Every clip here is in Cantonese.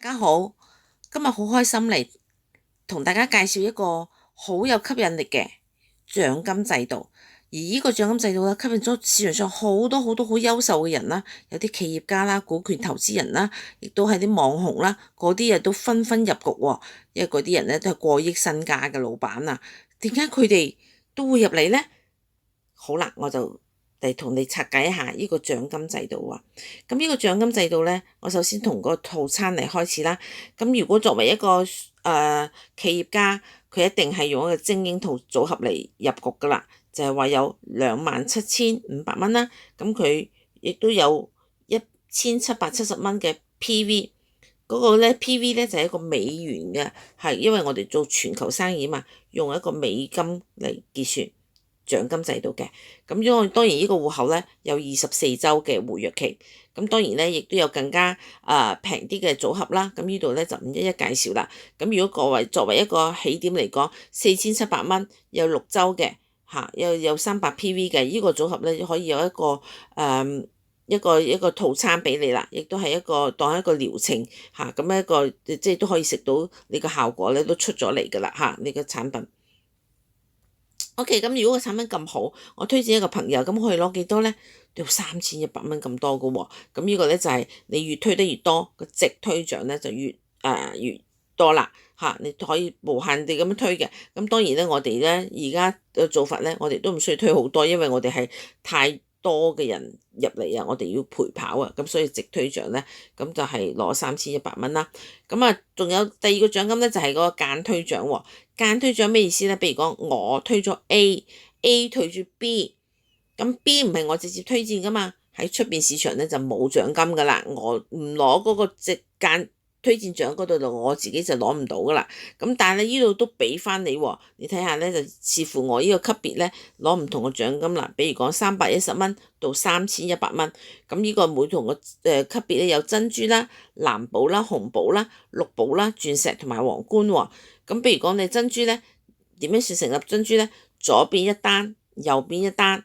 家好，今日好開心嚟同大家介紹一個好有吸引力嘅獎金制度，而呢個獎金制度咧，吸引咗市場上好多好多好優秀嘅人啦，有啲企業家啦、股權投資人啦，亦都係啲網紅啦，嗰啲都紛紛入局喎，因為嗰啲人咧都係過億身家嘅老闆啊，點解佢哋都會入嚟呢？好啦，我就嚟同你拆解一下呢個獎金制度啊。咁呢個獎金制度呢，我首先同個套餐嚟開始啦。咁如果作為一個企業家，佢一定係用一個精英組合嚟入局噶啦，就係話有27,500蚊啦。咁佢亦都有1770蚊嘅 PV。嗰個咧 PV 咧就係一個美元嘅，係因為我哋做全球生意嘛，用一個美金嚟結算。獎金制度嘅，咁因為當然呢個戶口咧有24周嘅活躍期，咁當然咧亦都有更加平啲嘅組合啦，咁呢度咧就唔一一介紹啦。咁如果各位作為一個起點嚟講，4700蚊有6周嘅嚇，又有300 PV 嘅呢個組合咧可以有一個一個套餐俾你啦，亦都係一個當一個療程嚇，咁一個即係都可以食到你個效果咧都出咗嚟㗎啦嚇，你個產品。O.K. 咁如果個產品咁好，我推薦一個朋友，咁可以攞幾多呢？都要3100蚊咁多嘅喎。咁呢個呢，就係你越推得越多，個直推獎呢就越多啦嚇。你可以無限地咁樣推嘅。咁當然呢，我哋呢而家嘅做法呢，我哋都唔需要推好多，因為我哋係太多嘅人入嚟啊，我哋要陪跑啊，咁所以直推獎呢，咁就係攞3100蚊啦。咁啊，仲有第二個獎金呢，就係嗰個間推獎喎。間推獎咩意思呢？譬如講我推咗 A 推咗 B，咁 B 唔係我直接推薦噶嘛，喺出邊市場呢就冇獎金噶啦，我唔攞嗰個直間推薦獎嗰度我自己就攞唔到噶啦。咁但係呢度都俾翻你喎，你睇下呢，就視乎我呢個級別呢，攞唔同嘅獎金啦。比如講310蚊到3100蚊，咁呢個每同個級別呢，有珍珠啦、藍寶啦、紅寶啦、綠寶啦、鑽石同埋皇冠喎。咁譬如講你珍珠呢，點樣算成立珍珠呢？左邊一單，右邊一單。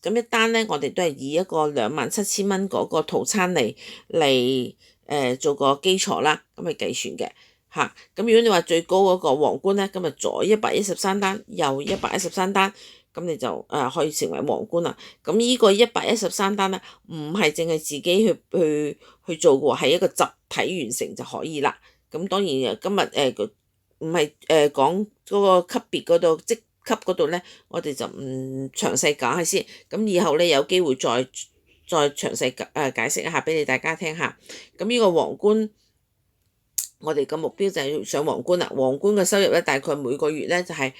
咁一單呢，我哋都係以一個27,000蚊嗰個套餐嚟做個基礎啦，咁去計算嘅嚇。咁如果你話最高嗰個皇冠呢，咁啊左113單，右113單，咁你就可以成為皇冠啦。咁呢個113單呢，唔係淨係自己去做嘅喎，係一個集體完成就可以啦。咁當然今日唔係講嗰個級別嗰度職級嗰度呢，我哋就唔詳細講下先。咁以後呢，有機會再詳細解釋一下俾你大家聽下。咁呢個皇冠，我哋個目標就係上皇冠啦。皇冠嘅收入呢，大概每個月呢就係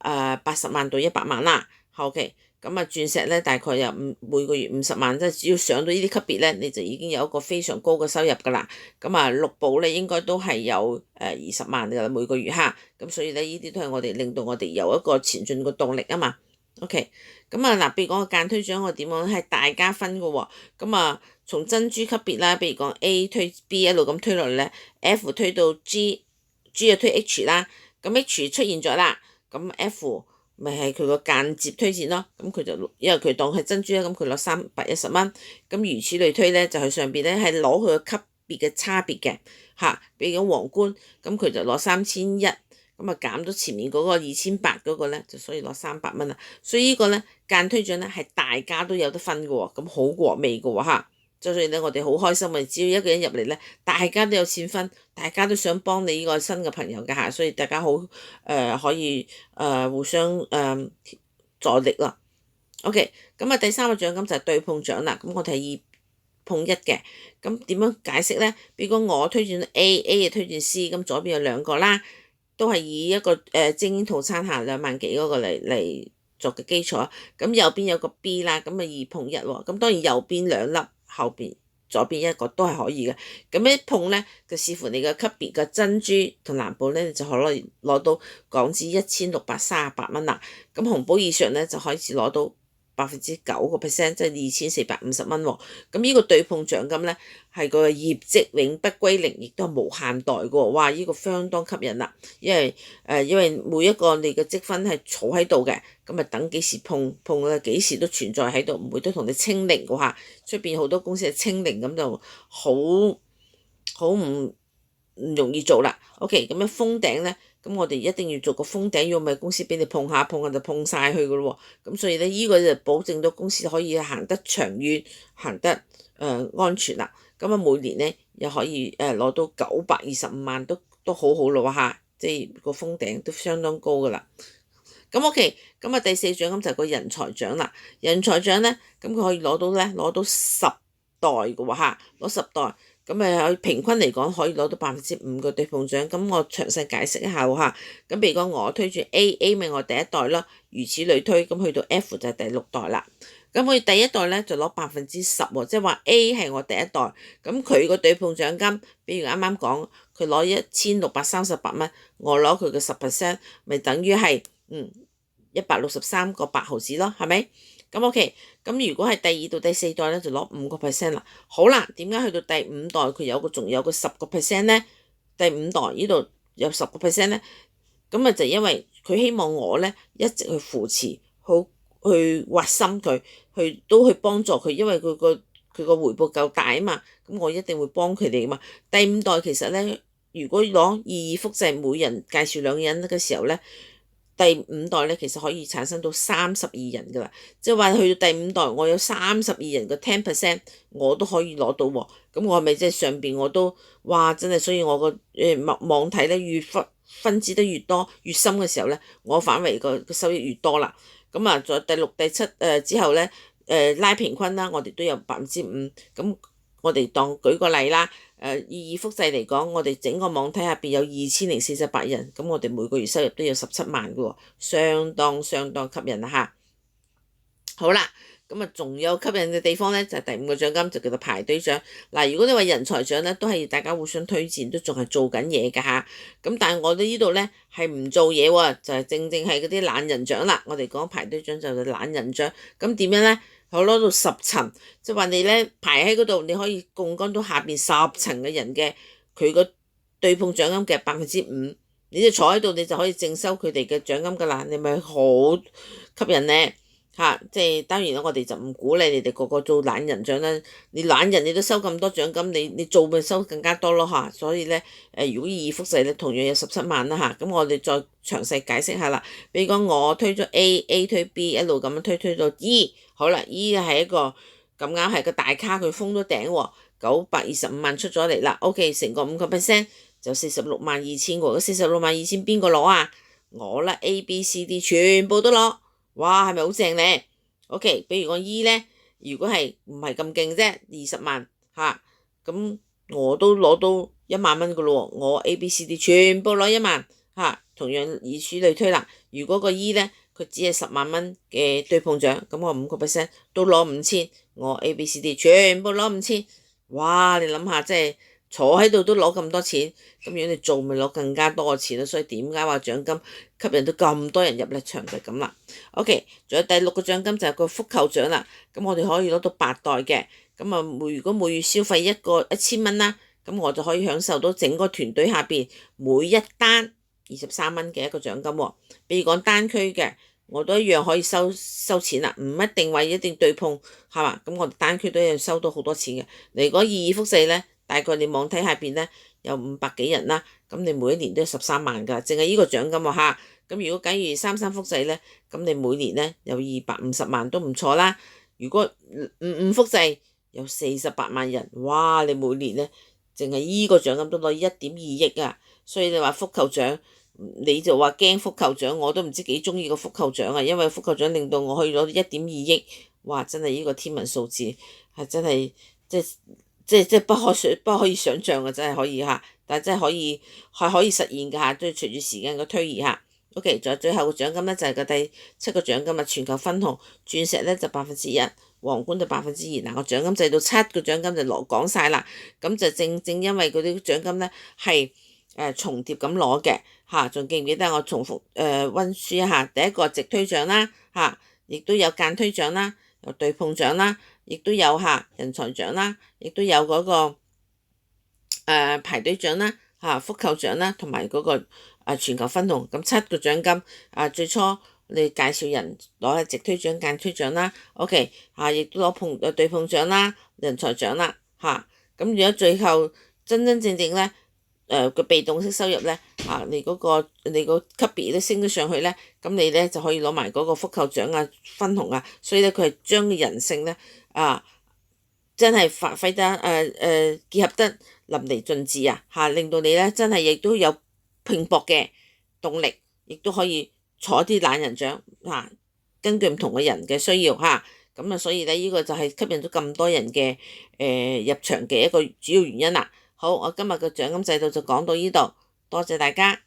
80萬到100萬啦。OK。咁啊，鑽石咧大概有每個月50萬，即係只要上到呢啲級別咧，你就已經有一個非常高嘅收入㗎啦。咁啊，綠寶咧應該都係有20萬㗎啦，每個月嚇。咁所以咧，呢啲都係我哋令到我哋有一個前進嘅動力啊嘛。OK。咁啊嗱，譬如講個間推獎我點樣係大家分嘅喎。咁啊，從珍珠級別啦，譬如講 A 推 B 一路咁推落嚟咧，F 推到 G 就推 H 啦。咁 H 出現咗啦，咁 F。咪係佢個間接推薦咯，咁佢就因為佢當係珍珠啦，咁佢攞310蚊，咁如此類推咧，就係上邊咧係攞佢個級別嘅差別嘅嚇，比如講皇冠，咁佢就攞3100，咁啊減咗前面嗰個2800嗰個咧，就所以攞300蚊啦，所以呢個咧間推獎咧係大家都有得分嘅喎，咁好過味嘅喎嚇。所以咧，我哋好開心啊！只要一個人入嚟咧，大家都有錢分，大家都想幫你呢個新嘅朋友嘅嚇，所以大家好可以互相助力啦。OK，咁啊第三個獎金就係對碰獎啦。咁我哋係2碰1嘅。咁點樣解釋咧？比如講我推薦 A 就推薦 C，咁左邊有2個啦，都係以一個精英套餐下2萬幾嗰個嚟作嘅基礎。咁右邊有個 B 啦，咁啊2碰1喎。咁當然右邊2粒。後邊左邊一個都係可以嘅，咁一碰咧就視乎你嘅級別嘅珍珠同藍寶咧，就可以攞到港紙1638蚊啦。咁紅寶以上咧就開始攞到9%，即係2450蚊喎。咁呢個對碰獎金咧係個業績永不歸零，亦都係無限代嘅喎。哇！呢個相當吸引啦，因為每一個你嘅積分係儲喺度嘅，咁啊等幾時碰啊，幾時都存在喺度，唔會都同你清零嘅嚇。出邊好多公司係清零，咁就好好唔容易做啦。OK，咁樣封頂咧，咁我哋一定要做個封頂，要咪公司俾你碰下碰下就碰晒去噶咯喎。咁所以咧，呢個就保證到公司可以行得長遠，行得安全啦。咁啊，每年咧又可以攞到925萬，都好好咯嚇，即係個封頂都相當高噶啦。咁 OK，咁啊第四獎咁就係個人才獎啦。人才獎咧，咁佢可以攞到10代嘅喎嚇，攞10代。咁誒平均嚟講可以攞到5%嘅對碰獎。咁我詳細解釋一下喎嚇。咁譬如講我推住 A 咪我第一代咯，如此類推，咁去到 F 就係第6代啦。咁佢第一代咧就攞10%喎，即係話 A 係我第一代，咁佢個對碰獎金，比如啱啱講佢攞1638蚊，我攞佢嘅10%，咪等於係163.8毫子咯，係咪？咁 OK，咁如果係第二到第四代咧，就攞5%啦。好啦，點解去到第五代佢仲有個10%咧？第五代呢度有10%咧，咁啊就因為佢希望我咧一直去扶持，好去挖心佢，都去幫助佢，因為佢個回報夠大啊嘛，咁我一定會幫佢哋啊嘛。第五代其實咧，如果攞二複製，每人介紹2人嘅時候咧。第五代咧，其實可以產生到32人噶啦，即係話去到第五代，我有32人嘅10%，我都可以攞到喎。咁我係咪即係上邊我都哇真係，所以我個網體咧越分支得越多越深嘅時候咧，我反為個收益越多啦。咁啊，在第6、第7之後咧，拉平均啦，我哋都有5%。咁我哋當舉個例啦。以複製嚟講，我哋整個網體下邊有2048人，咁我哋每個月收入都有17萬嘅喎，相當吸引啦嚇。好啦，咁啊仲有吸引嘅地方咧，就係第5個獎金就叫做排隊獎。嗱，如果你話人才獎咧，都係大家互相推薦，都仲係做緊嘢㗎嚇。咁但係我哋呢度咧係唔做嘢喎，就係正係嗰啲懶人獎啦。我哋講排隊獎就係懶人獎，咁點樣咧？我攞到10層，即係話你咧排喺嗰度，你可以槓桿到下邊10層嘅人嘅佢個對碰獎金嘅5%，你就坐喺度，你就可以淨收佢哋嘅獎金噶啦，你咪好吸引咧嚇！即係當然啦，我哋就唔鼓勵你哋個個做懶人獎啦，你懶人你都收咁多獎金，你做咪收更加多咯嚇！所以咧如果以複製咧，同樣有17萬啦嚇，咁我哋再詳細解釋下啦。比如講我推咗 A 推 B，一路咁樣推到 E。好啦，依係一個咁啱係個大卡，佢封咗頂喎，925萬出咗嚟啦。OK，成個5%就462000喎。462000邊個攞啊？我啦 A、B、C、D 全部都攞，哇係咪好正咧？OK，比如講 E 咧，如果係唔係咁勁啫，20萬嚇，咁我都攞到1萬蚊噶咯喎。我 A、B、C、D 全部攞1萬嚇，同樣以此類推啦。如果個 E 咧，佢只係10萬蚊嘅對碰獎，咁我5%都攞5000，我 A、B、C、D 全部攞5000，哇！你諗下，即係坐喺度都攞咁多錢，咁樣你做咪攞更加多嘅錢咯。所以點解話獎金吸引到咁多人入嚟場就係咁啦。OK，仲有第6個獎金就係個複購獎啦。咁我哋可以攞到8代嘅，咁啊如果每月消費1000蚊啦，咁我就可以享受到整個團隊下邊每一單23蚊嘅一個獎金喎。比如講單區嘅。我都一樣可以收錢啦，唔一定話一定對碰係嘛，咁我哋單區都一樣收到好多錢嘅。你如果2複製咧，大概你網體下邊咧有500幾人啦，咁你每一年都有13萬㗎，淨係呢個獎金喎嚇。咁如果假如3複製咧，咁你每年咧有250萬都唔錯啦。如果5複製有48萬人，哇！你每年咧淨係呢個獎金都攞1.2億啊，所以你話複購獎。你就話驚複購獎，我都唔知幾中意個複購獎啊，因為複購獎令到我可以攞到1.2億，哇！真係呢個天文數字係真係即不可以想像嘅，真係可以嚇，但係真係可以實現㗎嚇，都要隨住時間嘅推移嚇。OK，仲有最後個獎金咧就係個第7個獎金啊，全球分紅，鑽石咧就1%，皇冠就2%。嗱，個獎金制度7個獎金就講晒啦，咁就正因為嗰啲獎金咧係重疊咁攞嘅。嚇，仲記唔記得我重複溫書一下？第一個直推獎啦，嚇，亦都有間推獎啦，有對碰獎啦，亦都有人才獎啦，亦都有嗰個排隊獎啦，嚇，複購獎啦，同埋嗰個全球分紅。咁7個獎金最初你介紹人攞係直推獎、間推獎啦，OK 亦都攞對碰獎啦、人才獎啦，嚇。咁如果最後真真正正咧個被動式收入咧你個級別都升得上去咧，咁你咧就可以攞埋嗰個復購獎啊、分紅啊，所以咧佢係將人性咧真係發揮得結合得淋漓盡致令到你咧真係亦都有拼搏嘅動力，亦都可以坐啲懶人獎根據唔同嘅人嘅需要咁所以咧呢個就係吸引咗咁多人嘅入場嘅一個主要原因啦。好，我今日嘅獎金制度就講到呢度，多謝大家。